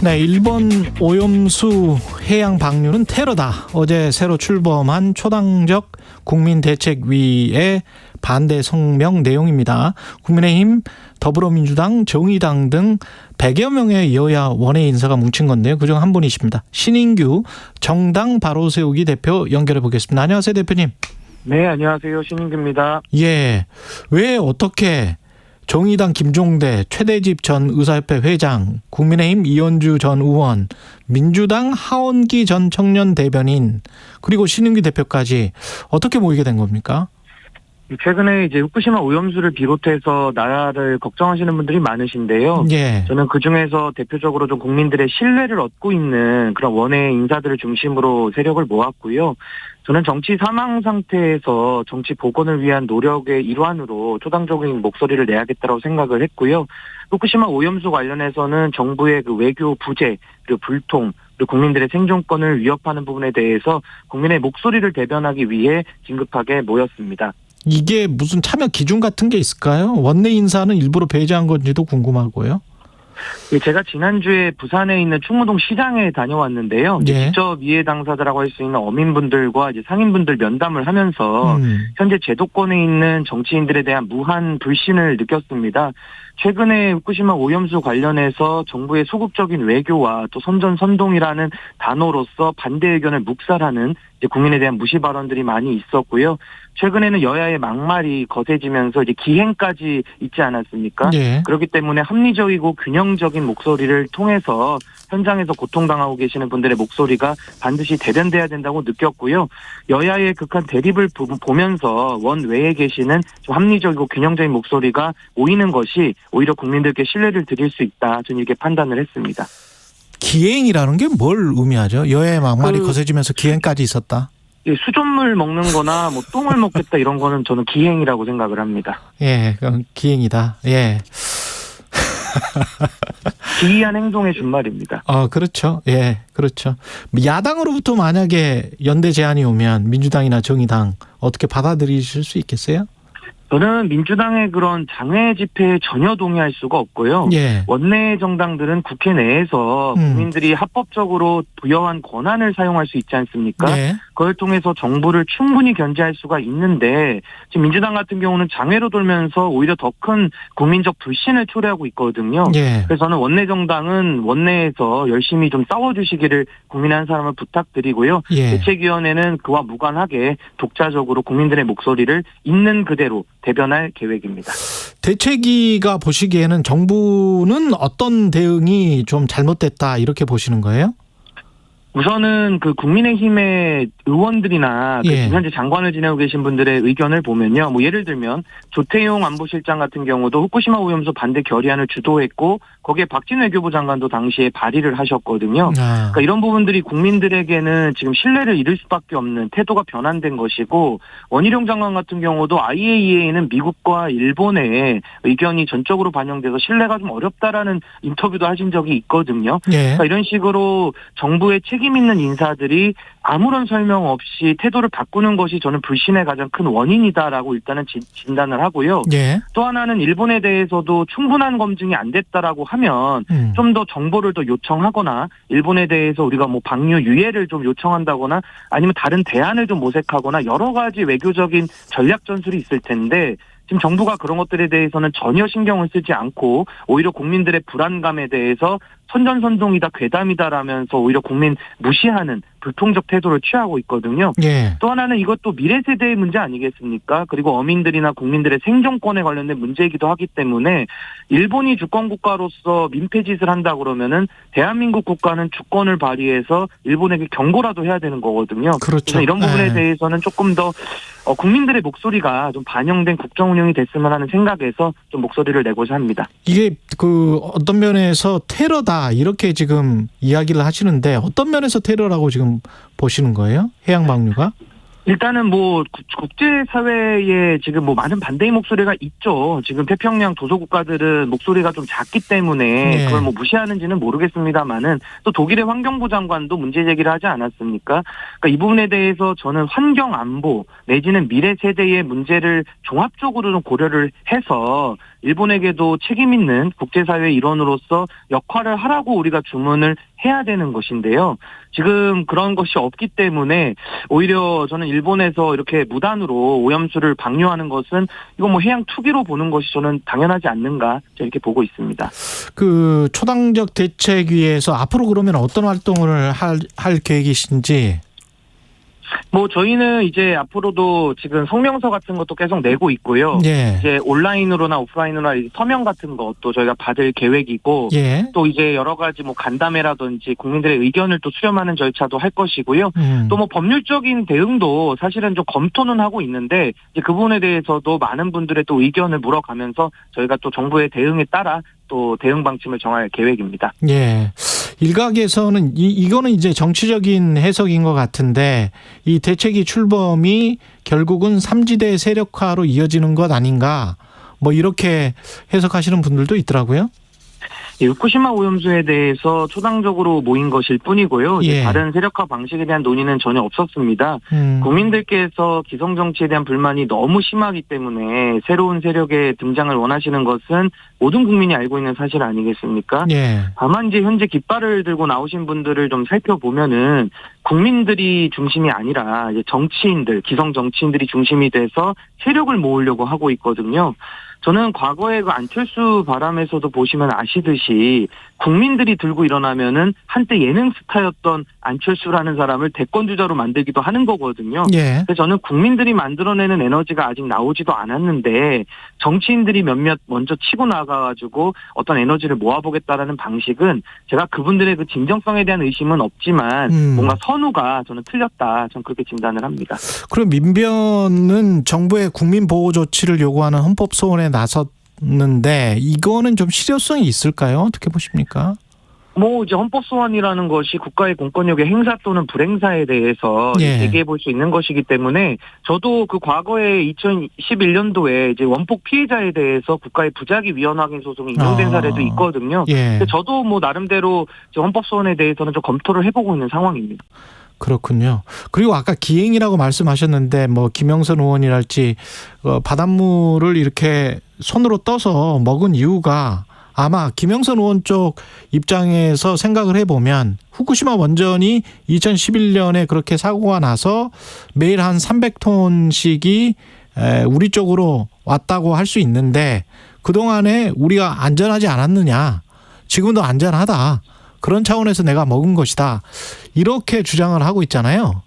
네, 일본 오염수 해양 방류는 테러다. 어제 새로 출범한 초당적 국민대책위의 반대 성명 내용입니다. 국민의힘, 더불어민주당, 정의당 등 100여 명의 여야 원외 인사가 뭉친 건데요. 그중 한 분이십니다. 신인규 정당 바로세우기 대표 연결해 보겠습니다. 안녕하세요, 대표님. 네, 안녕하세요. 신인규입니다. 예, 왜 어떻게 정의당 김종대, 최대집 전 의사협회 회장, 국민의힘 이현주 전 의원, 민주당 하원기 전 청년 대변인, 그리고 신인규 대표까지 어떻게 모이게 된 겁니까? 최근에 이제 후쿠시마 오염수를 비롯해서 나라를 걱정하시는 분들이 많으신데요. 예. 저는 그 중에서 대표적으로 좀 국민들의 신뢰를 얻고 있는 그런 원외 인사들을 중심으로 세력을 모았고요. 저는 정치 사망 상태에서 정치 복원을 위한 노력의 일환으로 초당적인 목소리를 내야겠다고 생각을 했고요. 후쿠시마 오염수 관련해서는 정부의 그 외교 부재, 그리고 불통, 그리고 국민들의 생존권을 위협하는 부분에 대해서 국민의 목소리를 대변하기 위해 긴급하게 모였습니다. 이게 무슨 참여 기준 같은 게 있을까요? 원내 인사는 일부러 배제한 건지도 궁금하고요. 제가 지난주에 부산에 있는 충무동 시장에 다녀왔는데요. 예. 직접 이해 당사자라고 할 수 있는 어민분들과 이제 상인분들 면담을 하면서 현재 제도권에 있는 정치인들에 대한 무한 불신을 느꼈습니다. 최근에 후쿠시마 오염수 관련해서 정부의 소극적인 외교와 또 선전선동이라는 단어로서 반대 의견을 묵살하는 이제 국민에 대한 무시 발언들이 많이 있었고요. 최근에는 여야의 막말이 거세지면서 이제 기행까지 있지 않았습니까? 예. 그렇기 때문에 합리적이고 균형적인 목소리를 통해서 현장에서 고통당하고 계시는 분들의 목소리가 반드시 대변돼야 된다고 느꼈고요. 여야의 극한 대립을 보면서 원외에 계시는 좀 합리적이고 균형적인 목소리가 모이는 것이 오히려 국민들께 신뢰를 드릴 수 있다. 저는 이렇게 판단을 했습니다. 기행이라는 게 뭘 의미하죠? 여야의 막말이 거세지면서 기행까지 있었다. 수돗물 먹는 거나 뭐 똥을 먹겠다 이런 거는 저는 기행이라고 생각을 합니다. 예, 그럼 기행이다. 예. 기이한 행동의 준말입니다. 그렇죠. 예, 그렇죠. 야당으로부터 만약에 연대 제안이 오면 민주당이나 정의당 어떻게 받아들이실 수 있겠어요? 저는 민주당의 그런 장외 집회에 전혀 동의할 수가 없고요. 예. 원내 정당들은 국회 내에서 국민들이 합법적으로 부여한 권한을 사용할 수 있지 않습니까? 예. 그걸 통해서 정부를 충분히 견제할 수가 있는데 지금 민주당 같은 경우는 장외로 돌면서 오히려 더 큰 국민적 불신을 초래하고 있거든요. 예. 그래서 저는 원내 정당은 원내에서 열심히 좀 싸워주시기를 국민의 한 사람을 부탁드리고요. 예. 대책위원회는 그와 무관하게 독자적으로 국민들의 목소리를 있는 그대로 대변할 계획입니다. 대책위가 보시기에는 정부는 어떤 대응이 좀 잘못됐다 이렇게 보시는 거예요? 우선은 그 국민의힘의 의원들이나 예. 현재 장관을 지내고 계신 분들의 의견을 보면요. 뭐 예를 들면 조태용 안보실장 같은 경우도 후쿠시마 오염수 반대 결의안을 주도했고 거기에 박진 외교부 장관도 당시에 발의를 하셨거든요. 그러니까 이런 부분들이 국민들에게는 지금 신뢰를 잃을 수밖에 없는 태도가 변환된 것이고 원희룡 장관 같은 경우도 IAEA는 미국과 일본의 의견이 전적으로 반영돼서 신뢰가 좀 어렵다라는 인터뷰도 하신 적이 있거든요. 예. 그러니까 이런 식으로 정부의 책임 있는 인사들이 아무런 설명 없이 태도를 바꾸는 것이 저는 불신의 가장 큰 원인이다라고 일단은 진단을 하고요. 예. 또 하나는 일본에 대해서도 충분한 검증이 안 됐다라고 하면 좀 더 정보를 더 요청하거나 일본에 대해서 우리가 뭐 방류 유예를 좀 요청한다거나 아니면 다른 대안을 좀 모색하거나 여러 가지 외교적인 전략 전술이 있을 텐데 지금 정부가 그런 것들에 대해서는 전혀 신경을 쓰지 않고 오히려 국민들의 불안감에 대해서 선전선동이다 괴담이다라면서 오히려 국민 무시하는 불통적 태도를 취하고 있거든요. 예. 또 하나는 이것도 미래 세대의 문제 아니겠습니까? 그리고 어민들이나 국민들의 생존권에 관련된 문제이기도 하기 때문에 일본이 주권 국가로서 민폐짓을 한다 그러면은 대한민국 국가는 주권을 발휘해서 일본에게 경고라도 해야 되는 거거든요. 그렇죠. 이런 부분에 예. 대해서는 조금 더 국민들의 목소리가 좀 반영된 국정 운영이 됐으면 하는 생각에서 좀 목소리를 내고자 합니다. 이게 그 어떤 면에서 테러다 이렇게 지금 이야기를 하시는데 어떤 면에서 테러라고 지금 보시는 거예요? 해양 방류가? 일단은 뭐 국제사회에 지금 뭐 많은 반대의 목소리가 있죠. 지금 태평양 도서국가들은 목소리가 좀 작기 때문에 그걸 뭐 무시하는지는 모르겠습니다만은 또 독일의 환경부 장관도 문제 제기를 하지 않았습니까? 그러니까 이 부분에 대해서 저는 환경 안보 내지는 미래 세대의 문제를 종합적으로 좀 고려를 해서 일본에게도 책임 있는 국제사회의 일원으로서 역할을 하라고 우리가 주문을 해야 되는 것인데요. 지금 그런 것이 없기 때문에 오히려 저는 일본에서 이렇게 무단으로 오염수를 방류하는 것은 이거 뭐 해양 투기로 보는 것이 저는 당연하지 않는가 이렇게 보고 있습니다. 그 초당적 대책위에서 앞으로 그러면 어떤 활동을 할 계획이신지? 뭐 저희는 이제 앞으로도 지금 성명서 같은 것도 계속 내고 있고요. 예. 이제 온라인으로나 오프라인으로나 서명 같은 것도 저희가 받을 계획이고, 예. 또 이제 여러 가지 뭐 간담회라든지 국민들의 의견을 또 수렴하는 절차도 할 것이고요. 또 뭐 법률적인 대응도 사실은 좀 검토는 하고 있는데, 이제 그 부분에 대해서도 많은 분들의 또 의견을 물어가면서 저희가 또 정부의 대응에 따라 또 대응 방침을 정할 계획입니다. 예. 일각에서는 이거는 이제 정치적인 해석인 것 같은데, 이 대책위 출범이 결국은 삼지대 세력화로 이어지는 것 아닌가, 뭐 이렇게 해석하시는 분들도 있더라고요. 후쿠시마 오염수에 대해서 초당적으로 모인 것일 뿐이고요. 예. 다른 세력화 방식에 대한 논의는 전혀 없었습니다. 국민들께서 기성정치에 대한 불만이 너무 심하기 때문에 새로운 세력의 등장을 원하시는 것은 모든 국민이 알고 있는 사실 아니겠습니까? 예. 다만 이제 현재 깃발을 들고 나오신 분들을 좀 살펴보면은 국민들이 중심이 아니라 이제 정치인들, 기성 정치인들이 중심이 돼서 세력을 모으려고 하고 있거든요. 저는 과거에 그 안철수 바람에서도 보시면 아시듯이 국민들이 들고 일어나면은 한때 예능 스타였던 안철수라는 사람을 대권 주자로 만들기도 하는 거거든요. 예. 그래서 저는 국민들이 만들어내는 에너지가 아직 나오지도 않았는데 정치인들이 몇몇 먼저 치고 나가가지고 어떤 에너지를 모아보겠다라는 방식은 제가 그분들의 그 진정성에 대한 의심은 없지만 뭔가 선우가 저는 틀렸다. 저는 그렇게 진단을 합니다. 그럼 민변은 정부의 국민 보호 조치를 요구하는 헌법 소원에 나섰는데 이거는 좀 실효성이 있을까요? 어떻게 보십니까? 뭐 이제 헌법 소원이라는 것이 국가의 공권력의 행사 또는 불행사에 대해서 예. 얘기해 볼 수 있는 것이기 때문에 저도 그 과거에 2011년도에 이제 원폭 피해자에 대해서 국가의 부작위 위헌 확인 소송이 인용된 사례도 있거든요. 예. 저도 뭐 나름대로 헌법 소원에 대해서는 좀 검토를 해보고 있는 상황입니다. 그렇군요. 그리고 아까 기행이라고 말씀하셨는데 뭐 김영선 의원이랄지 바닷물을 이렇게 손으로 떠서 먹은 이유가 아마 김영선 의원 쪽 입장에서 생각을 해보면 후쿠시마 원전이 2011년에 그렇게 사고가 나서 매일 한 300톤씩이 우리 쪽으로 왔다고 할 수 있는데 그동안에 우리가 안전하지 않았느냐. 지금도 안전하다. 그런 차원에서 내가 먹은 것이다. 이렇게 주장을 하고 있잖아요.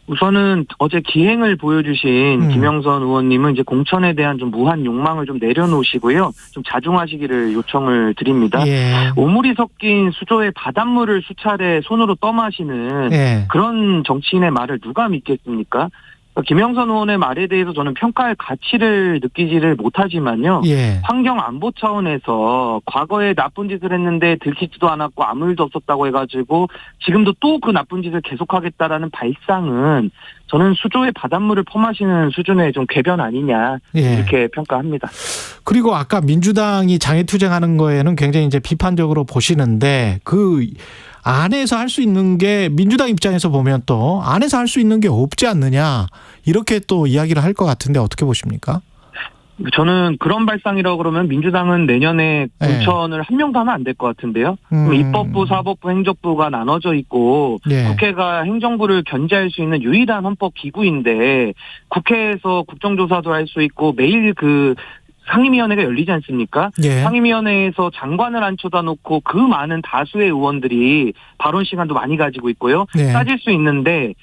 우선은 어제 기행을 보여주신 김영선 의원님은 이제 공천에 대한 좀 무한 욕망을 좀 내려놓으시고요. 좀 자중하시기를 요청을 드립니다. 예. 오물이 섞인 수조의 바닷물을 수차례 손으로 떠마시는 예. 그런 정치인의 말을 누가 믿겠습니까? 김영선 의원의 말에 대해서 저는 평가할 가치를 느끼지를 못하지만요. 예. 환경 안보 차원에서 과거에 나쁜 짓을 했는데 들키지도 않았고 아무 일도 없었다고 해가지고 지금도 또 그 나쁜 짓을 계속하겠다라는 발상은 저는 수조의 바닷물을 퍼마시는 수준의 좀 궤변 아니냐 이렇게 예. 평가합니다. 그리고 아까 민주당이 장애투쟁하는 거에는 굉장히 이제 비판적으로 보시는데 그 안에서 할 수 있는 게 민주당 입장에서 보면 또 안에서 할 수 있는 게 없지 않느냐 이렇게 또 이야기를 할 것 같은데 어떻게 보십니까? 저는 그런 발상이라고 그러면 민주당은 내년에 공천을 한 명도 하면 안 될 것 같은데요. 입법부, 사법부, 행정부가 나눠져 있고 국회가 행정부를 견제할 수 있는 유일한 헌법 기구인데 국회에서 국정조사도 할 수 있고 매일 그 상임위원회가 열리지 않습니까? 예. 상임위원회에서 장관을 앉혀다 놓고 그 많은 다수의 의원들이 발언 시간도 많이 가지고 있고요. 예. 따질 수 있는데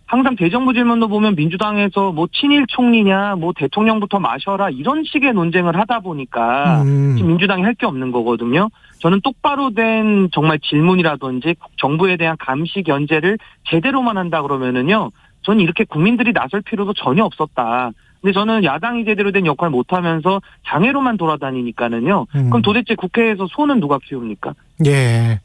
항상 대정부 질문도 보면 민주당에서 뭐 친일 총리냐 뭐 대통령부터 마셔라 이런 식의 논쟁을 하다 보니까 지금 민주당이 할 게 없는 거거든요. 저는 똑바로 된 정말 질문이라든지 정부에 대한 감시 견제를 제대로만 한다 그러면은요. 저는 이렇게 국민들이 나설 필요도 전혀 없었다. 근데 저는 야당이 제대로 된 역할 못하면서 장애로만 돌아다니니까는요. 그럼 도대체 국회에서 소는 누가 키웁니까? 예.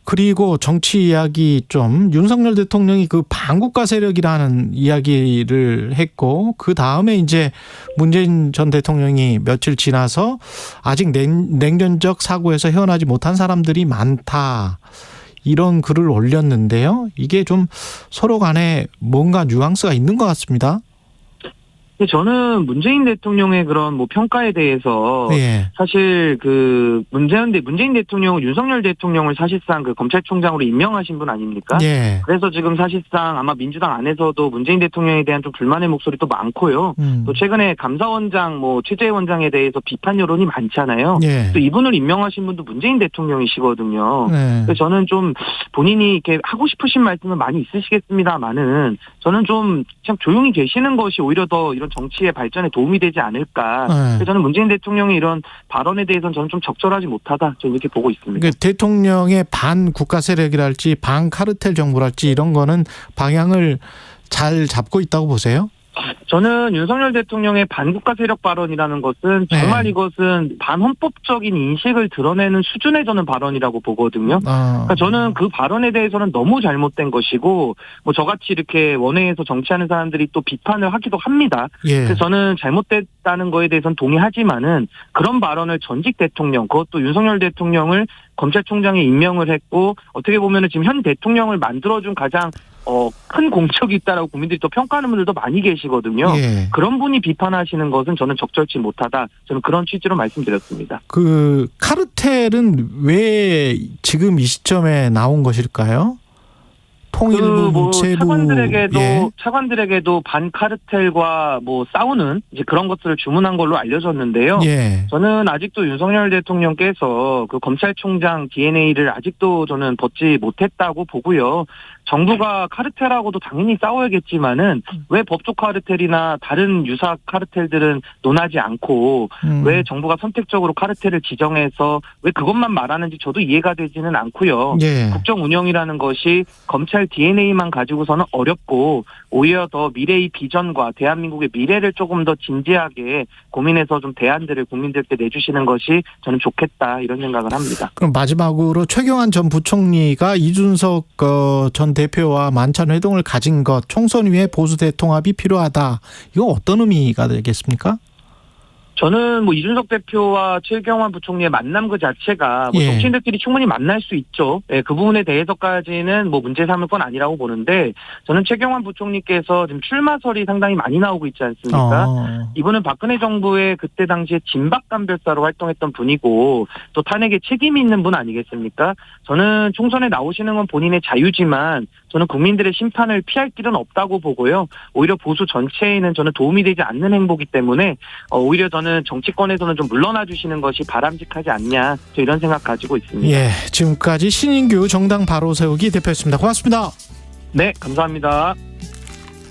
그리고 정치 이야기 좀 윤석열 대통령이 그 반국가 세력이라는 이야기를 했고 그 다음에 이제 문재인 전 대통령이 며칠 지나서 아직 냉전적 사고에서 헤어나지 못한 사람들이 많다. 이런 글을 올렸는데요. 이게 좀 서로 간에 뭔가 뉘앙스가 있는 것 같습니다. 근데 저는 문재인 대통령의 그런 뭐 평가에 대해서 예. 사실 그 문재인 대통령은 윤석열 대통령을 사실상 그 검찰총장으로 임명하신 분 아닙니까? 예. 그래서 지금 사실상 아마 민주당 안에서도 문재인 대통령에 대한 좀 불만의 목소리도 많고요. 또 최근에 감사원장 뭐 최재해 원장에 대해서 비판 여론이 많잖아요. 예. 또 이분을 임명하신 분도 문재인 대통령이시거든요. 네. 그래서 저는 좀 본인이 이렇게 하고 싶으신 말씀은 많이 있으시겠습니다만은 저는 좀 조용히 계시는 것이 오히려 더 이런 정치의 발전에 도움이 되지 않을까. 그래서 저는 문재인 대통령의 이런 발언에 대해서는 저는 좀 적절하지 못하다. 저는 이렇게 보고 있습니다. 그러니까 대통령의 반 국가 세력이랄지 반 카르텔 정부랄지 이런 거는 방향을 잘 잡고 있다고 보세요? 저는 윤석열 대통령의 반국가 세력 발언이라는 것은 정말 네. 이것은 반헌법적인 인식을 드러내는 수준의 저는 발언이라고 보거든요. 그러니까 저는 그 발언에 대해서는 너무 잘못된 것이고 뭐 저같이 이렇게 원외에서 정치하는 사람들이 또 비판을 하기도 합니다. 예. 그래서 저는 잘못됐다는 거에 대해서는 동의하지만은 그런 발언을 전직 대통령 그것도 윤석열 대통령을 검찰총장에 임명을 했고 어떻게 보면은 지금 현 대통령을 만들어준 가장 큰 공적이 있다라고 국민들이 또 평가하는 분들도 많이 계시거든요. 예. 그런 분이 비판하시는 것은 저는 적절치 못하다. 저는 그런 취지로 말씀드렸습니다. 그 카르텔은 왜 지금 이 시점에 나온 것일까요? 통일부, 뭐 문체부 차관들에게도 반카르텔과 뭐 싸우는 이제 그런 것들을 주문한 걸로 알려졌는데요. 예. 저는 아직도 윤석열 대통령께서 그 검찰총장 DNA를 아직도 저는 벗지 못했다고 보고요. 정부가 카르텔하고도 당연히 싸워야겠지만은 왜 법조 카르텔이나 다른 유사 카르텔들은 논하지 않고 왜 정부가 선택적으로 카르텔을 지정해서 왜 그것만 말하는지 저도 이해가 되지는 않고요. 예. 국정 운영이라는 것이 검찰 DNA만 가지고서는 어렵고 오히려 더 미래의 비전과 대한민국의 미래를 조금 더 진지하게 고민해서 좀 대안들을 국민들께 내주시는 것이 저는 좋겠다 이런 생각을 합니다. 그럼 마지막으로 최경환 전 부총리가 이준석 전 대표와 만찬 회동을 가진 것 총선 이후에 보수 대통합이 필요하다. 이거 어떤 의미가 되겠습니까? 저는 뭐 이준석 대표와 최경환 부총리의 만남 그 자체가 뭐 예. 정치인들끼리 충분히 만날 수 있죠. 예, 그 부분에 대해서까지는 뭐 문제 삼을 건 아니라고 보는데 저는 최경환 부총리께서 지금 출마설이 상당히 많이 나오고 있지 않습니까? 이분은 박근혜 정부의 그때 당시에 진박감별사로 활동했던 분이고 또 탄핵에 책임이 있는 분 아니겠습니까? 저는 총선에 나오시는 건 본인의 자유지만 저는 국민들의 심판을 피할 길은 없다고 보고요. 오히려 보수 전체에는 저는 도움이 되지 않는 행보기 때문에 오히려 저는 정치권에서는 좀 물러나 주시는 것이 바람직하지 않냐 저 이런 생각 가지고 있습니다. 예, 지금까지 신인규 정당 바로 세우기 대표였습니다. 고맙습니다. 네, 감사합니다.